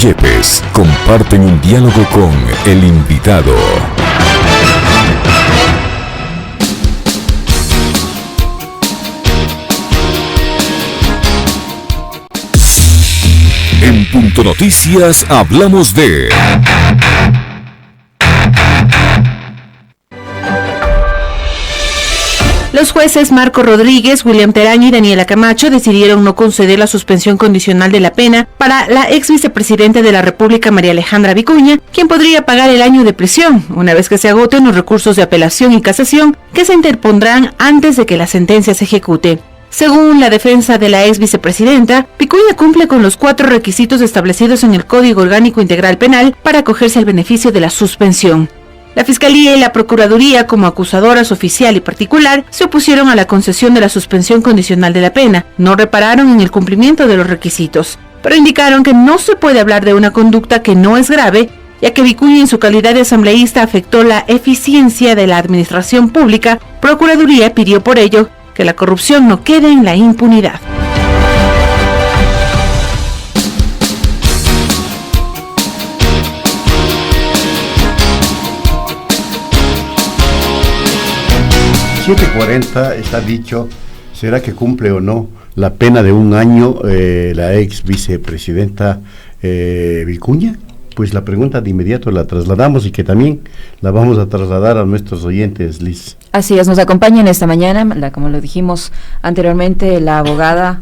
Yepes comparten un diálogo con el invitado. En Punto Noticias hablamos de... Los jueces Marco Rodríguez, William Teraño y Daniela Camacho decidieron no conceder la suspensión condicional de la pena para la ex vicepresidenta de la República, María Alejandra Vicuña, quien podría pagar el año de prisión, una vez que se agoten los recursos de apelación y casación que se interpondrán antes de que la sentencia se ejecute. Según la defensa de la ex vicepresidenta, Vicuña cumple con los 4 requisitos establecidos en el Código Orgánico Integral Penal para acogerse al beneficio de la suspensión. La Fiscalía y la Procuraduría, como acusadoras oficial y particular, se opusieron a la concesión de la suspensión condicional de la pena, no repararon en el cumplimiento de los requisitos, pero indicaron que no se puede hablar de una conducta que no es grave, ya que Vicuña en su calidad de asambleísta afectó la eficiencia de la administración pública. Procuraduría pidió por ello que la corrupción no quede en la impunidad. $7.40 está dicho, ¿será que cumple o no la pena de 1 año la ex vicepresidenta Vicuña? Pues la pregunta de inmediato la trasladamos y que también la vamos a trasladar a nuestros oyentes, Liz. Así es, nos acompaña en esta mañana, como lo dijimos anteriormente, la abogada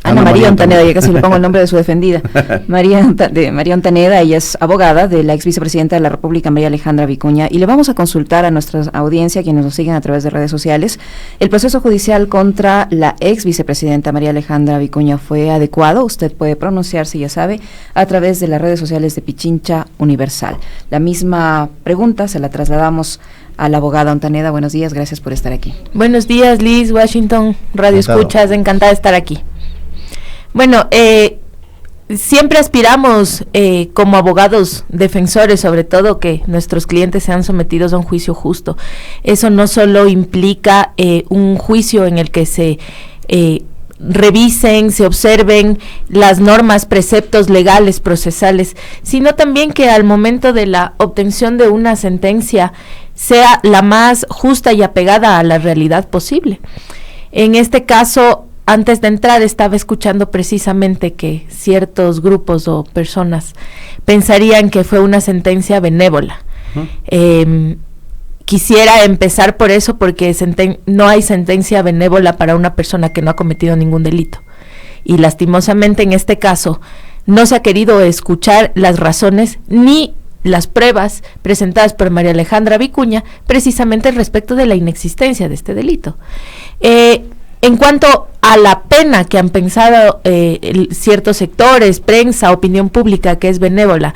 Ana María Ontaneda, ya casi le pongo el nombre de su defendida. María Ontaneda, ella es abogada de la ex vicepresidenta de la República, María Alejandra Vicuña, y le vamos a consultar a nuestra audiencia, quienes nos siguen a través de redes sociales. ¿El proceso judicial contra la ex vicepresidenta María Alejandra Vicuña fue adecuado? Usted puede pronunciarse, ya sabe, a través de las redes sociales de Pichincha Universal. La misma pregunta se la trasladamos a la abogada Ontaneda. Buenos días, gracias por estar aquí. Buenos días, Liz, Washington, Radio Escuchas, encantada de estar aquí. Bueno, siempre aspiramos como abogados defensores, sobre todo, que nuestros clientes sean sometidos a un juicio justo. Eso no solo implica un juicio en el que se revisen, se observen las normas, preceptos legales, procesales, sino también que al momento de la obtención de una sentencia sea la más justa y apegada a la realidad posible. En este caso, antes de entrar estaba escuchando precisamente que ciertos grupos o personas pensarían que fue una sentencia benévola. Quisiera empezar por eso, porque no hay sentencia benévola para una persona que no ha cometido ningún delito. Y lastimosamente en este caso no se ha querido escuchar las razones ni las pruebas presentadas por María Alejandra Vicuña precisamente respecto de la inexistencia de este delito. En cuanto a la pena que han pensado ciertos sectores, prensa, opinión pública, que es benévola,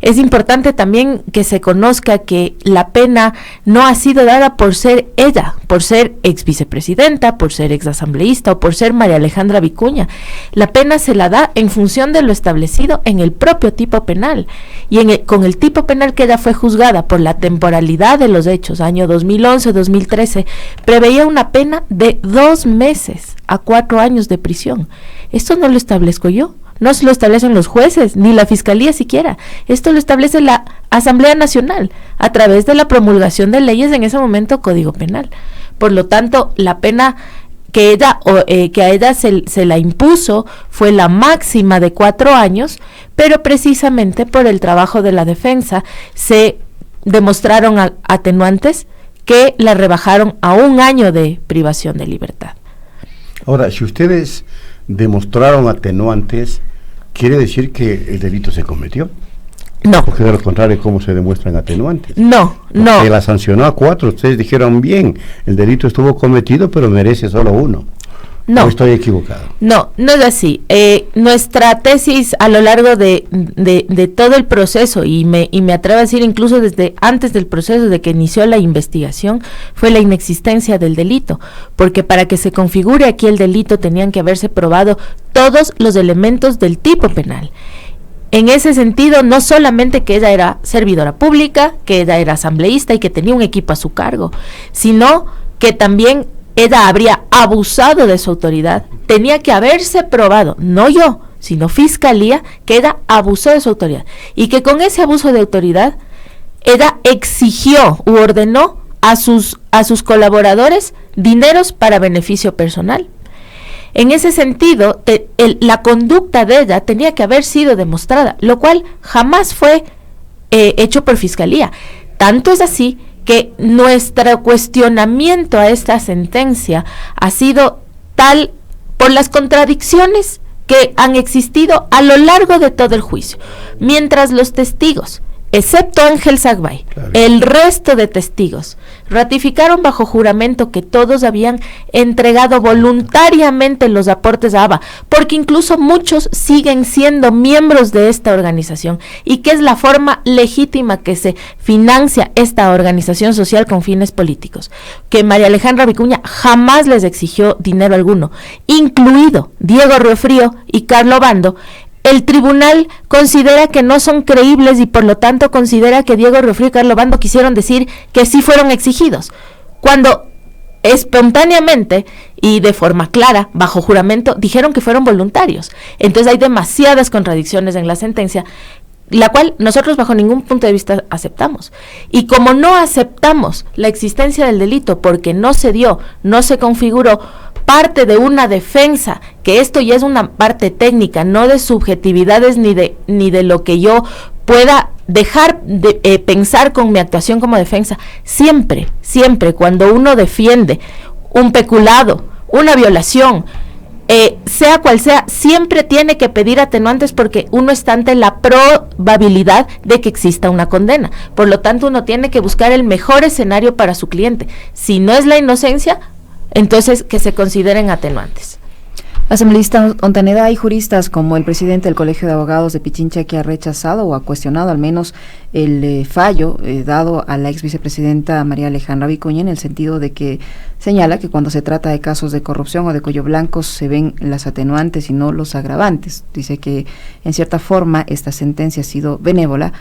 es importante también que se conozca que la pena no ha sido dada por ser ella, por ser ex vicepresidenta, por ser ex asambleísta o por ser María Alejandra Vicuña. La pena se la da en función de lo establecido en el propio tipo penal, y con el tipo penal que ella fue juzgada por la temporalidad de los hechos, año 2011-2013, preveía una pena de 2 meses a 4 años de prisión. Esto no lo establezco yo, no se lo establecen los jueces, ni la Fiscalía siquiera. Esto lo establece la Asamblea Nacional, a través de la promulgación de leyes, en ese momento Código Penal. Por lo tanto, la pena que a ella se la impuso fue la máxima de 4 años, pero precisamente por el trabajo de la defensa se demostraron atenuantes que la rebajaron a 1 año de privación de libertad. Ahora, si ustedes demostraron atenuantes, ¿quiere decir que el delito se cometió? No. Porque de lo contrario, ¿cómo se demuestran atenuantes? No. Porque la sancionó a 4, ustedes dijeron bien, el delito estuvo cometido, pero merece solo 1. No. ¿O estoy equivocado? No es así. Nuestra tesis a lo largo de todo el proceso, y me atrevo a decir incluso desde antes del proceso, de que inició la investigación, fue la inexistencia del delito, porque para que se configure aquí el delito tenían que haberse probado todos los elementos del tipo penal. En ese sentido, no solamente que ella era servidora pública, que ella era asambleísta y que tenía un equipo a su cargo, sino que también ella habría abusado de su autoridad, tenía que haberse probado, no yo, sino Fiscalía, que ella abusó de su autoridad. Y que con ese abuso de autoridad, ella exigió u ordenó a sus colaboradores dineros para beneficio personal. En ese sentido, la conducta de ella tenía que haber sido demostrada, lo cual jamás fue hecho por Fiscalía. Tanto es así que nuestro cuestionamiento a esta sentencia ha sido tal por las contradicciones que han existido a lo largo de todo el juicio. Mientras los testigos, excepto Ángel Sagbay, claro, el resto de testigos ratificaron bajo juramento que todos habían entregado voluntariamente los aportes a ABA, porque incluso muchos siguen siendo miembros de esta organización, y que es la forma legítima que se financia esta organización social con fines políticos, que María Alejandra Vicuña jamás les exigió dinero alguno, incluido Diego Riofrío y Carlo Bando. El tribunal considera que no son creíbles y por lo tanto considera que Diego Riofrío y Carlo Bando quisieron decir que sí fueron exigidos, cuando espontáneamente y de forma clara, bajo juramento, dijeron que fueron voluntarios. Entonces hay demasiadas contradicciones en la sentencia, la cual nosotros bajo ningún punto de vista aceptamos. Y como no aceptamos la existencia del delito porque no se dio, no se configuró parte de una defensa, que esto ya es una parte técnica, no de subjetividades ni de lo que yo pueda dejar de pensar con mi actuación como defensa. Siempre cuando uno defiende un peculado, una violación, sea cual sea, siempre tiene que pedir atenuantes porque uno está ante la probabilidad de que exista una condena. Por lo tanto, uno tiene que buscar el mejor escenario para su cliente. Si no es la inocencia, entonces que se consideren atenuantes. Asambleísta Ontaneda, hay juristas como el presidente del Colegio de Abogados de Pichincha que ha rechazado o ha cuestionado al menos el fallo dado a la ex vicepresidenta María Alejandra Vicuña, en el sentido de que señala que cuando se trata de casos de corrupción o de cuello blanco se ven las atenuantes y no los agravantes. Dice que en cierta forma esta sentencia ha sido benévola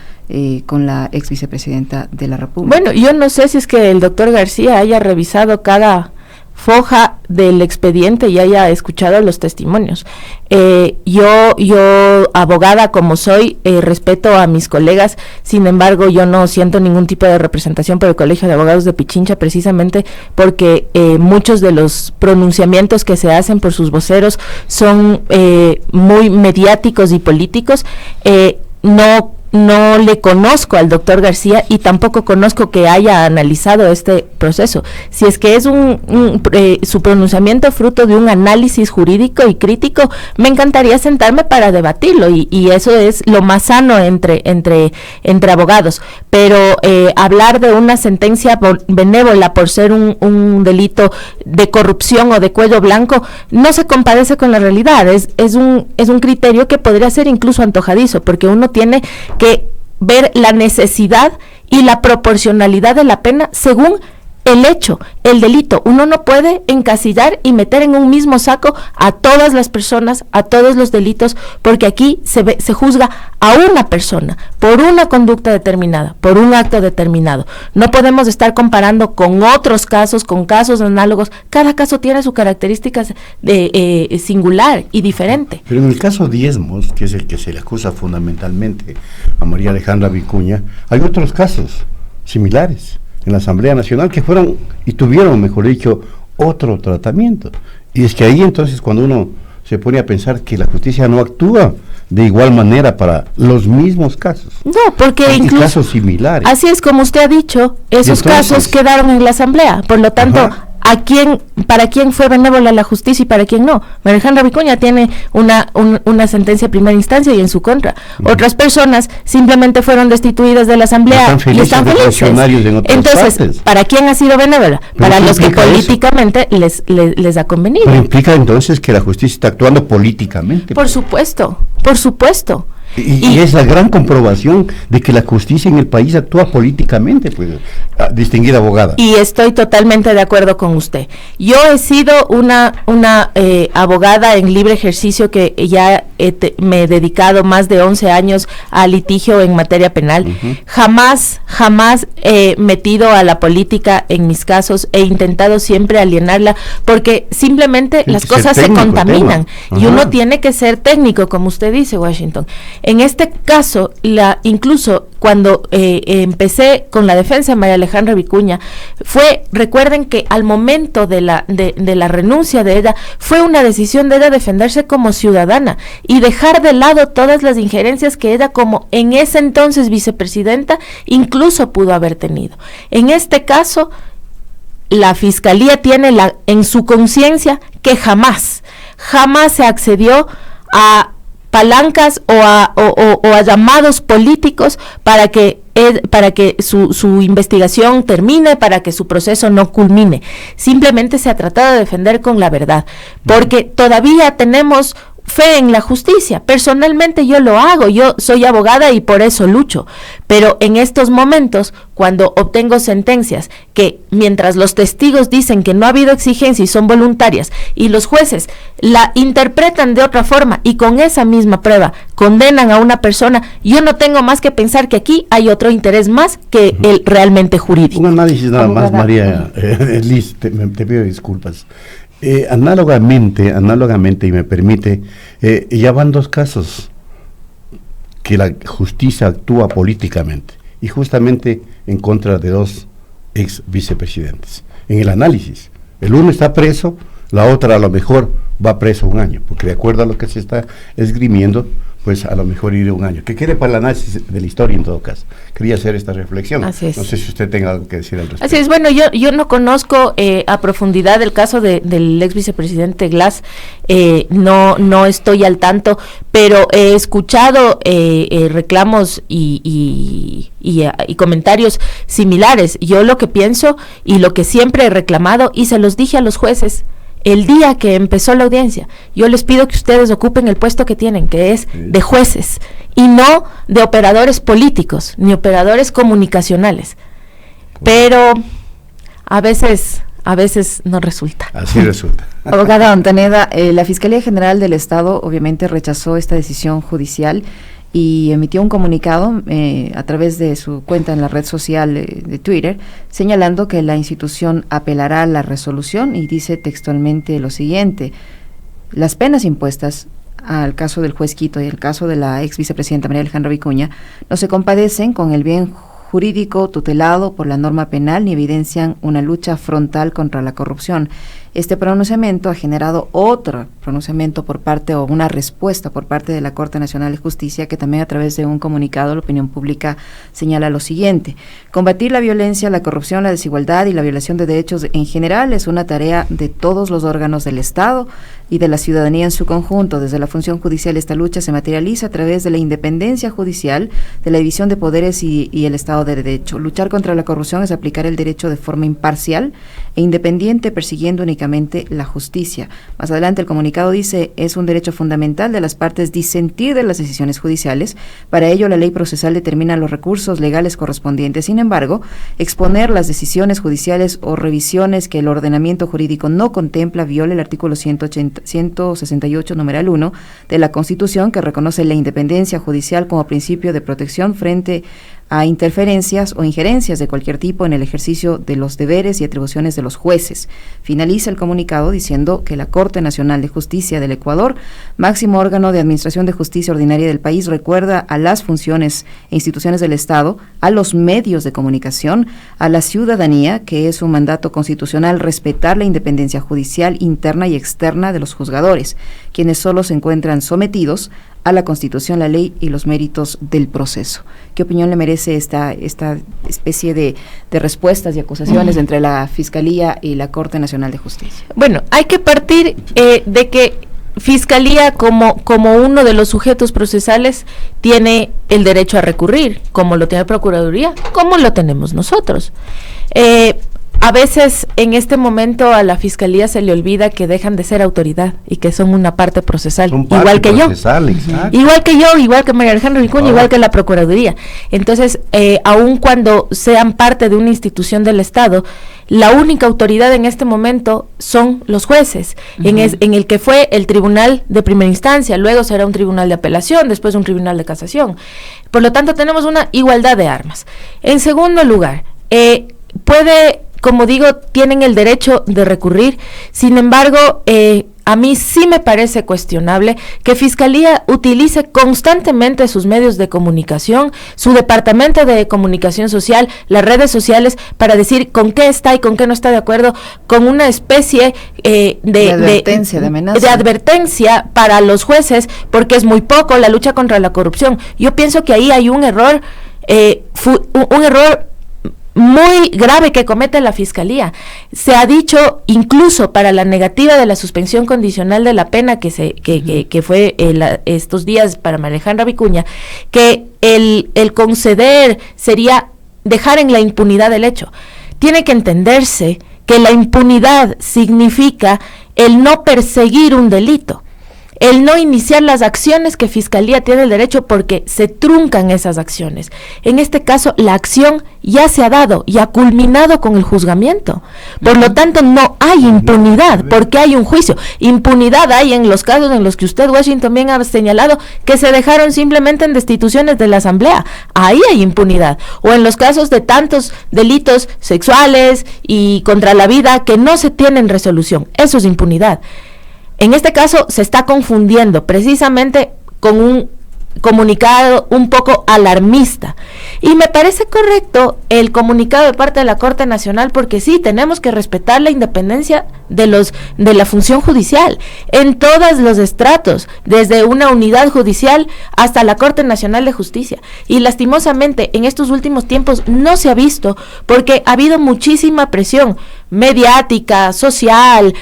con la ex vicepresidenta de la República. Bueno, yo no sé si es que el doctor García haya revisado cada foja del expediente y haya escuchado los testimonios. Yo abogada como soy, respeto a mis colegas, sin embargo yo no siento ningún tipo de representación por el Colegio de Abogados de Pichincha, precisamente porque muchos de los pronunciamientos que se hacen por sus son muy mediáticos y políticos. No le conozco al doctor García y tampoco conozco que haya analizado este proceso. Si es que es su pronunciamiento fruto de un análisis jurídico y crítico, me encantaría sentarme para debatirlo y eso es lo más sano entre abogados. Pero hablar de una sentencia benévola por ser un delito de corrupción o de cuello blanco no se compadece con la realidad. Es un criterio que podría ser incluso antojadizo, porque uno tiene que ver la necesidad y la proporcionalidad de la pena según el hecho, el delito. Uno no puede encasillar y meter en un mismo saco a todas las personas, a todos los delitos, porque aquí se juzga a una persona por una conducta determinada, por un acto determinado. No podemos estar comparando con otros casos, con casos análogos. Cada caso tiene sus características singular y diferente. Pero en el caso Diezmos, que es el que se le acusa fundamentalmente a María Alejandra Vicuña, hay otros casos similares en la Asamblea Nacional que fueron y tuvieron, mejor dicho, otro tratamiento. Y es que ahí entonces cuando uno se pone a pensar que la justicia no actúa de igual manera para los mismos casos. No, porque hay incluso casos similares. Así es como usted ha dicho, esos casos quedaron en la Asamblea, por lo tanto, ajá, para quién fue benévola la justicia y para quién no. María Alejandra Vicuña tiene una sentencia de primera instancia y en su contra. Otras personas simplemente fueron destituidas de la Asamblea y están felices. Entonces, partes. ¿Para quién ha sido benévola? Pero para los que políticamente les ha convenido. Pero implica entonces que la justicia está actuando políticamente. Por supuesto. Y es la gran comprobación de que la justicia en el país actúa políticamente, pues, distinguida abogada. Y estoy totalmente de acuerdo con usted. Yo he sido una abogada en libre ejercicio que ya me he dedicado más de 11 años a litigio en materia penal. Jamás he metido a la política en mis casos, he intentado siempre alienarla, porque simplemente las cosas se contaminan y uno tiene que ser técnico, como usted dice, Washington. En este caso, incluso cuando empecé con la defensa de María Alejandra Vicuña, recuerden que al momento de la renuncia de ella, fue una decisión de ella defenderse como ciudadana y dejar de lado todas las injerencias que ella, como en ese entonces vicepresidenta, incluso pudo haber tenido. En este caso, la Fiscalía tiene en su conciencia que jamás se accedió a palancas o a llamados políticos para que su investigación termine, para que su proceso no culmine. Simplemente se ha tratado de defender con la verdad, porque todavía tenemos fe en la justicia. Personalmente yo lo hago, yo soy abogada y por eso lucho, pero en estos momentos, cuando obtengo sentencias que, mientras los testigos dicen que no ha habido exigencia y son voluntarias, y los jueces la interpretan de otra forma y con esa misma prueba condenan a una persona, yo no tengo más que pensar que aquí hay otro interés más que el realmente jurídico. Un análisis nada más, María Liz, te pido disculpas. Análogamente, y me permite, ya van 2 casos que la justicia actúa políticamente, y justamente en contra de 2 ex vicepresidentes. En el análisis, el uno está preso, la otra a lo mejor va preso 1 año, porque de acuerdo a lo que se está esgrimiendo, pues a lo mejor iré 1 año. Que quede para el análisis de la historia en todo caso. Quería hacer esta reflexión. Así es. No sé si usted tenga algo que decir al respecto. Así es, bueno, yo no conozco a profundidad el caso del ex vicepresidente Glass, no estoy al tanto, pero he escuchado reclamos y comentarios similares. Yo lo que pienso y lo que siempre he reclamado, y se los dije a los jueces el día que empezó la audiencia, yo les pido que ustedes ocupen el puesto que tienen, que es de jueces, y no de operadores políticos, ni operadores comunicacionales. Pero a veces no resulta. Así resulta. Abogada Ontaneda, la Fiscalía General del Estado obviamente rechazó esta decisión judicial y emitió un comunicado a través de su cuenta en la red social de Twitter, señalando que la institución apelará a la resolución, y dice textualmente lo siguiente: las penas impuestas al caso del juez Quito y el caso de la ex vicepresidenta María Alejandra Vicuña no se compadecen con el bien jurídico tutelado por la norma penal ni evidencian una lucha frontal contra la corrupción. Este pronunciamiento ha generado otro pronunciamiento por parte, o una respuesta por parte de la Corte Nacional de Justicia, que también a través de un comunicado la opinión pública señala lo siguiente: combatir la violencia, la corrupción, la desigualdad y la violación de derechos en general es una tarea de todos los órganos del Estado y de la ciudadanía en su conjunto. Desde la función judicial, esta lucha se materializa a través de la independencia judicial, de la división de poderes y el Estado de Derecho. Luchar contra la corrupción es aplicar el derecho de forma imparcial e independiente, persiguiendo únicamente la justicia. Más adelante el comunicado dice: es un derecho fundamental de las partes disentir de las decisiones judiciales. Para ello, la ley procesal determina los recursos legales correspondientes. Sin embargo, exponer las decisiones judiciales o revisiones que el ordenamiento jurídico no contempla viola el artículo 168, numeral 1 de la Constitución, que reconoce la independencia judicial como principio de protección frente a interferencias o injerencias de cualquier tipo en el ejercicio de los deberes y atribuciones de los jueces. Finaliza el comunicado diciendo que la Corte Nacional de Justicia del Ecuador, máximo órgano de administración de justicia ordinaria del país, recuerda a las funciones e instituciones del Estado, a los medios de comunicación, a la ciudadanía, que es un mandato constitucional respetar la independencia judicial interna y externa de los juzgadores, quienes solo se encuentran sometidos a la Constitución, la ley y los méritos del proceso. ¿Qué opinión le merece esta especie de respuestas y acusaciones entre la Fiscalía y la Corte Nacional de Justicia? Bueno, hay que partir de que Fiscalía, como uno de los sujetos procesales, tiene el derecho a recurrir, como lo tiene Procuraduría, como lo tenemos nosotros. a veces en este momento a la Fiscalía se le olvida que dejan de ser autoridad y que son una parte procesal, igual que yo, igual que María Alejandra Vicuña, igual que la Procuraduría. Entonces, aun cuando sean parte de una institución del Estado, la única autoridad en este momento son los jueces, en el que fue el tribunal de primera instancia, luego será un tribunal de apelación, después un tribunal de casación. Por lo tanto, tenemos una igualdad de armas. En segundo lugar, como digo, tienen el derecho de recurrir. Sin embargo, a mí sí me parece cuestionable que Fiscalía utilice constantemente sus medios de comunicación, su departamento de comunicación social, las redes sociales, para decir con qué está y con qué no está de acuerdo, con una especie de advertencia, de amenaza. De advertencia para los jueces, porque es muy poco la lucha contra la corrupción. Yo pienso que ahí hay un error, un error muy grave que comete la Fiscalía. Se ha dicho, incluso para la negativa de la suspensión condicional de la pena que fue estos días para María Alejandra Vicuña, que el conceder sería dejar en la impunidad el hecho. Tiene que entenderse que la impunidad significa el no perseguir un delito, el no iniciar las acciones que Fiscalía tiene el derecho, porque se truncan esas acciones. En este caso, la acción ya se ha dado y ha culminado con el juzgamiento. Por lo tanto, no hay impunidad, porque hay un juicio. Impunidad hay en los casos en los que usted, Washington, también ha señalado que se dejaron simplemente en destituciones de la Asamblea. Ahí hay impunidad. O en los casos de tantos delitos sexuales y contra la vida que no se tienen resolución. Eso es impunidad. En este caso se está confundiendo precisamente con un comunicado un poco alarmista, y me parece correcto el comunicado de parte de la Corte Nacional, porque sí, tenemos que respetar la independencia de la función judicial en todos los estratos, desde una unidad judicial hasta la Corte Nacional de Justicia, y lastimosamente en estos últimos tiempos no se ha visto, porque ha habido muchísima presión mediática, social,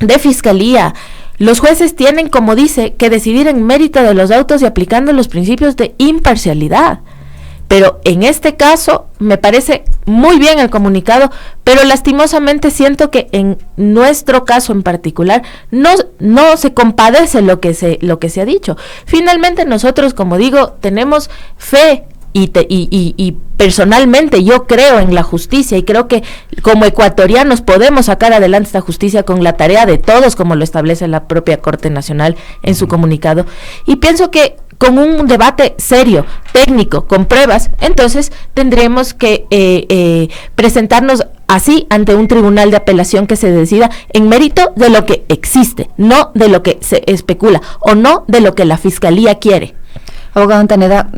de Fiscalía. Los jueces tienen, como dice, que decidir en mérito de los autos y aplicando los principios de imparcialidad. Pero en este caso me parece muy bien el comunicado, pero lastimosamente siento que en nuestro caso en particular no se compadece lo que se ha dicho. Finalmente nosotros, como digo, tenemos fe y personalmente yo creo en la justicia, y creo que como ecuatorianos podemos sacar adelante esta justicia con la tarea de todos, como lo establece la propia Corte Nacional en su comunicado, y pienso que con un debate serio, técnico, con pruebas, entonces tendremos que presentarnos así ante un tribunal de apelación que se decida en mérito de lo que existe, no de lo que se especula, o no de lo que la Fiscalía quiere. Abogado Ontaneda,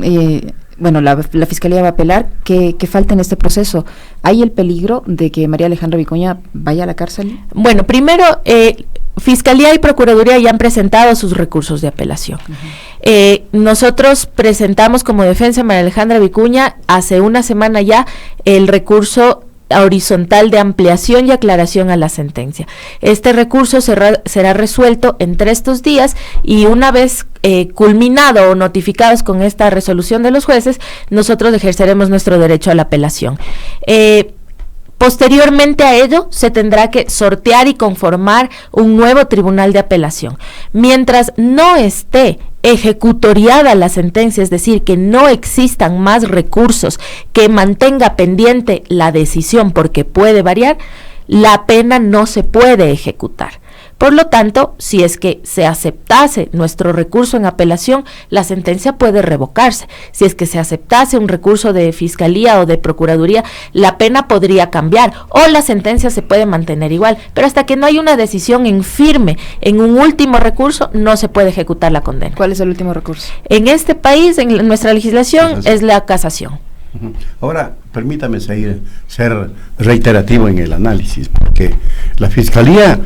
bueno, la Fiscalía va a apelar. ¿Qué falta en este proceso? ¿Hay el peligro de que María Alejandra Vicuña vaya a la cárcel? Bueno, primero, Fiscalía y Procuraduría ya han presentado sus recursos de apelación. Nosotros presentamos como defensa a María Alejandra Vicuña hace una semana ya el recurso horizontal de ampliación y aclaración a la sentencia. Este recurso será resuelto entre estos días, y una vez culminado o notificados con esta resolución de los jueces, nosotros ejerceremos nuestro derecho a la apelación. Posteriormente a ello, se tendrá que sortear y conformar un nuevo tribunal de apelación. Mientras no esté ejecutoriada la sentencia, es decir, que no existan más recursos que mantenga pendiente la decisión, porque puede variar, la pena no se puede ejecutar. Por lo tanto, si es que se aceptase nuestro recurso en apelación, la sentencia puede revocarse. Si es que se aceptase un recurso de Fiscalía o de Procuraduría, la pena podría cambiar o la sentencia se puede mantener igual. Pero hasta que no hay una decisión en firme, en un último recurso, no se puede ejecutar la condena. ¿Cuál es el último recurso? En este país, en nuestra legislación, es la casación. Ahora, permítame ser reiterativo en el análisis, porque la Fiscalía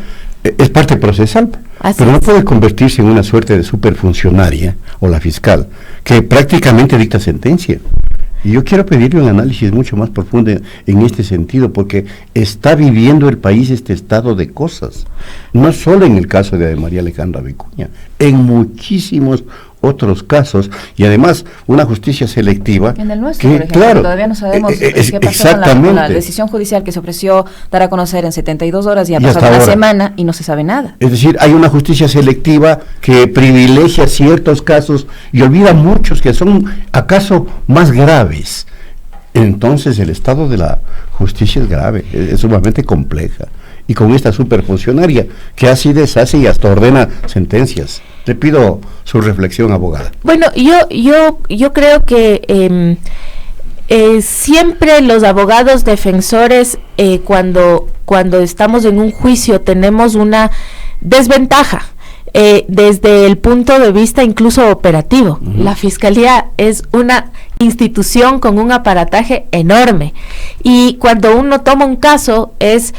es parte procesal, pero no puede convertirse en una suerte de superfuncionaria, o la fiscal, que prácticamente dicta sentencia. Y yo quiero pedirle un análisis mucho más profundo en este sentido, porque está viviendo el país este estado de cosas, no solo en el caso de María Alejandra Vicuña, en muchísimos otros casos, y además una justicia selectiva. En el nuestro, que, por ejemplo, claro, todavía no sabemos qué pasó con la decisión judicial que se ofreció dar a conocer en 72 horas, y ha pasado una semana y no se sabe nada. Es decir, hay una justicia selectiva que privilegia ciertos casos y olvida muchos que son acaso más graves. Entonces el estado de la justicia es grave, es sumamente compleja. Y con esta superfuncionaria que así deshace y hasta ordena sentencias. Le pido su reflexión, abogada. Bueno, yo creo que siempre los abogados defensores, cuando estamos en un juicio, tenemos una desventaja. Desde el punto de vista incluso operativo. Uh-huh. La Fiscalía es una institución con un aparataje enorme, y cuando uno toma un caso es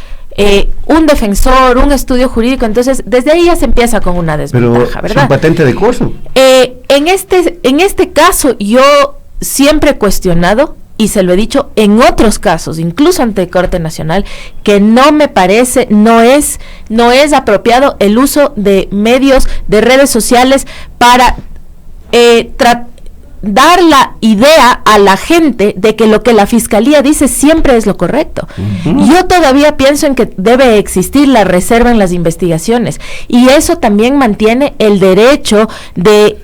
un defensor, un estudio jurídico, entonces desde ahí ya se empieza con una desventaja, ¿verdad? Es un patente de curso. En este caso yo siempre he cuestionado, y se lo he dicho en otros casos, incluso ante Corte Nacional, que no me parece, no es apropiado el uso de medios, de redes sociales para dar la idea a la gente de que lo que la Fiscalía dice siempre es lo correcto. Uh-huh. Yo todavía pienso en que debe existir la reserva en las investigaciones, y eso también mantiene el derecho del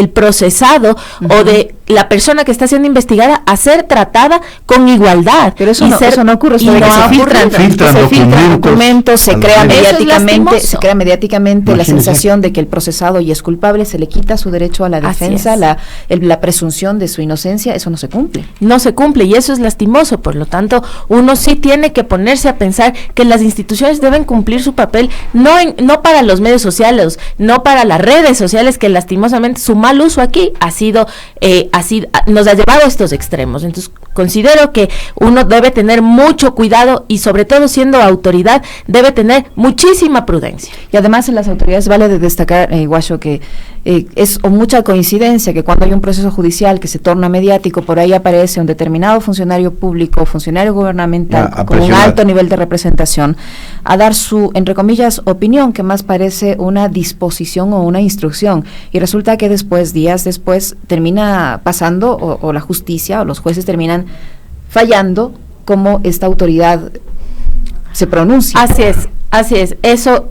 procesado, uh-huh, o de la persona que está siendo investigada a ser tratada con igualdad. Pero eso no ocurre, y no se filtran documentos, se crea mediáticamente la sensación de que el procesado y es culpable, se le quita su derecho a la defensa, la presunción de su inocencia. Eso no se cumple. No se cumple, y eso es lastimoso. Por lo tanto, uno sí tiene que ponerse a pensar que las instituciones deben cumplir su papel, no para los medios sociales, no para las redes sociales, que lastimosamente su mal uso aquí ha sido así, nos ha llevado a estos extremos. Entonces considero que uno debe tener mucho cuidado, y sobre todo siendo autoridad debe tener muchísima prudencia. Y además en las autoridades vale de destacar, Guacho, que es mucha coincidencia que cuando hay un proceso judicial que se torna mediático, por ahí aparece un determinado funcionario público, funcionario gubernamental con un alto nivel de representación, a dar su, entre comillas, opinión, que más parece una disposición o una instrucción, y resulta que días después termina pasando, o la justicia o los jueces terminan fallando como esta autoridad se pronuncia. Así es, eso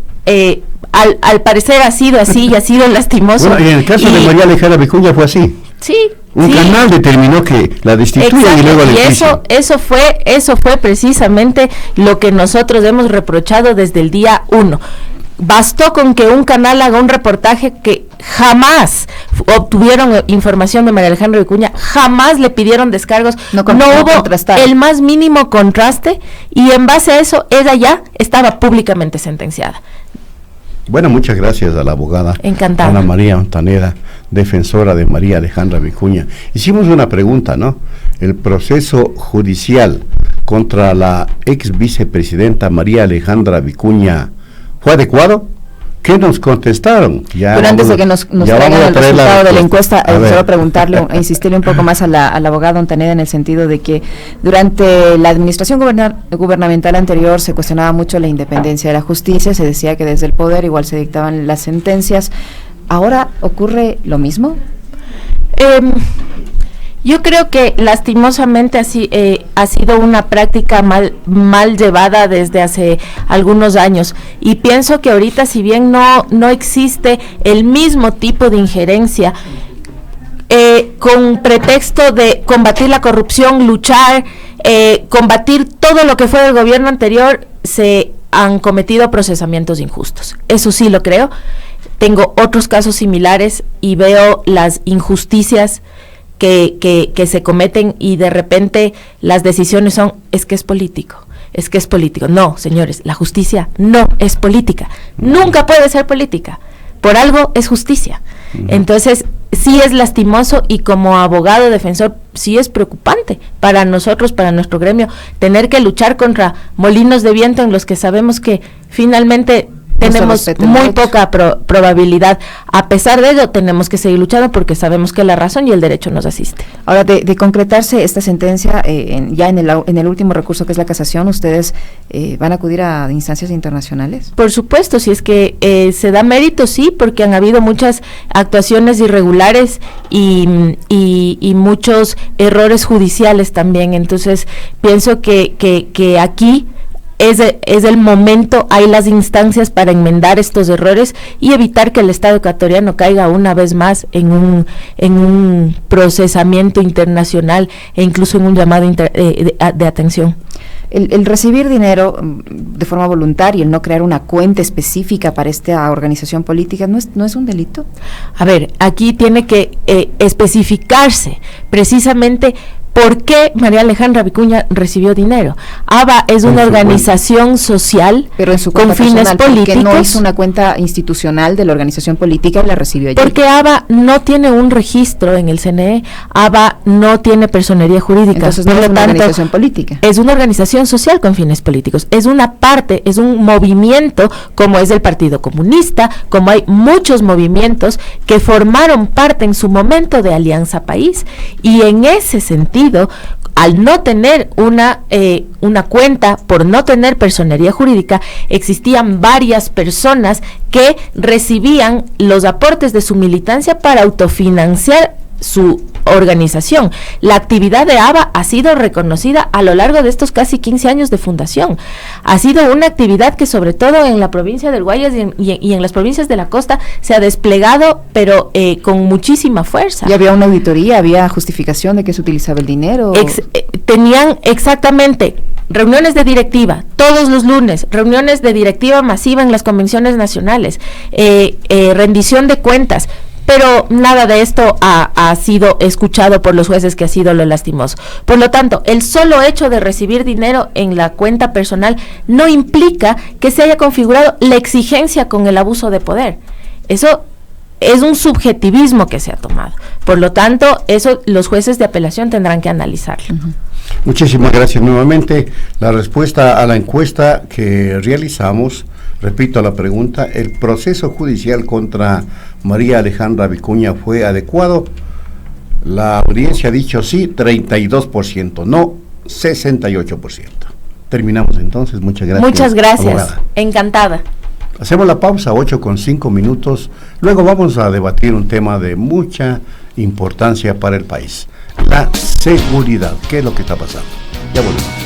al parecer ha sido así y ha sido lastimoso. Bueno, en el caso de María Alejandra Vicuña fue así. Sí. Un canal determinó que la destituya y luego le eso fue precisamente lo que nosotros hemos reprochado desde el día 1. Bastó con que un canal haga un reportaje que jamás obtuvieron información de María Alejandra Vicuña, jamás le pidieron descargos, no hubo el más mínimo contraste, y en base a eso ella ya estaba públicamente sentenciada. Bueno, muchas gracias a la abogada Encantada. Ana María Ontaneda, defensora de María Alejandra Vicuña. Hicimos una pregunta, ¿no? El proceso judicial contra la ex vicepresidenta María Alejandra Vicuña, ¿fue adecuado? ¿Qué nos contestaron? Pero antes de que nos traigan el resultado de la encuesta, solo preguntarle, insistirle un poco más a la abogada Ontaneda, en el sentido de que durante la administración gubernamental anterior se cuestionaba mucho la independencia de la justicia, se decía que desde el poder igual se dictaban las sentencias. ¿Ahora ocurre lo mismo? Yo creo que lastimosamente así ha sido una práctica mal llevada desde hace algunos años, y pienso que ahorita, si bien no existe el mismo tipo de injerencia, con pretexto de combatir la corrupción, luchar, combatir todo lo que fue del gobierno anterior, se han cometido procesamientos injustos. Eso sí lo creo. Tengo otros casos similares y veo las injusticias que se cometen, y de repente las decisiones son, es que es político. No, señores, la justicia no es política, nunca puede ser política, por algo es justicia. Entonces sí es lastimoso, y como abogado defensor sí es preocupante para nosotros, para nuestro gremio, tener que luchar contra molinos de viento en los que sabemos que finalmente tenemos muy poca probabilidad. A pesar de ello, tenemos que seguir luchando porque sabemos que la razón y el derecho nos asiste. Ahora, de concretarse esta sentencia, ya en el último recurso que es la casación, ¿ustedes van a acudir a instancias internacionales? Por supuesto, si es que se da mérito, sí, porque han habido muchas actuaciones irregulares y muchos errores judiciales también. Entonces, pienso que aquí es el momento, hay las instancias para enmendar estos errores y evitar que el Estado ecuatoriano caiga una vez más en un procesamiento internacional e incluso en un llamado de atención. El recibir dinero de forma voluntaria, el no crear una cuenta específica para esta organización política, ¿no es un delito? A ver, aquí tiene que especificarse precisamente ¿por qué María Alejandra Vicuña recibió dinero? ABA es una organización social, pero en su con fines políticos. ¿Por qué no hizo una cuenta institucional de la organización política y la recibió allí? Porque ABA no tiene un registro en el CNE, ABA no tiene personería jurídica. Entonces no es una organización política. Es una organización social con fines políticos, es una parte, es un movimiento como es el Partido Comunista, como hay muchos movimientos que formaron parte en su momento de Alianza País, y en ese sentido, al no tener una cuenta, por no tener personería jurídica, existían varias personas que recibían los aportes de su militancia para autofinanciar su organización. La actividad de ABA ha sido reconocida a lo largo de estos casi 15 años de fundación. Ha sido una actividad que sobre todo en la provincia del Guayas y en las provincias de la costa se ha desplegado, pero con muchísima fuerza. ¿Y había una auditoría, había justificación de que se utilizaba el dinero? Tenían exactamente reuniones de directiva, todos los lunes, reuniones de directiva masiva en las convenciones nacionales, rendición de cuentas, pero nada de esto ha sido escuchado por los jueces, que ha sido lo lastimoso. Por lo tanto, el solo hecho de recibir dinero en la cuenta personal no implica que se haya configurado la exigencia con el abuso de poder. Eso es un subjetivismo que se ha tomado. Por lo tanto, eso los jueces de apelación tendrán que analizarlo. Uh-huh. Muchísimas gracias nuevamente. La respuesta a la encuesta que realizamos, repito la pregunta: ¿el proceso judicial contra María Alejandra Vicuña fue adecuado? La audiencia ha dicho sí, 32%, no, 68%. Terminamos entonces, muchas gracias. Muchas gracias, abogada. Encantada. Hacemos la pausa, 8:05. Luego vamos a debatir un tema de mucha importancia para el país: la seguridad. ¿Qué es lo que está pasando? Ya volvemos.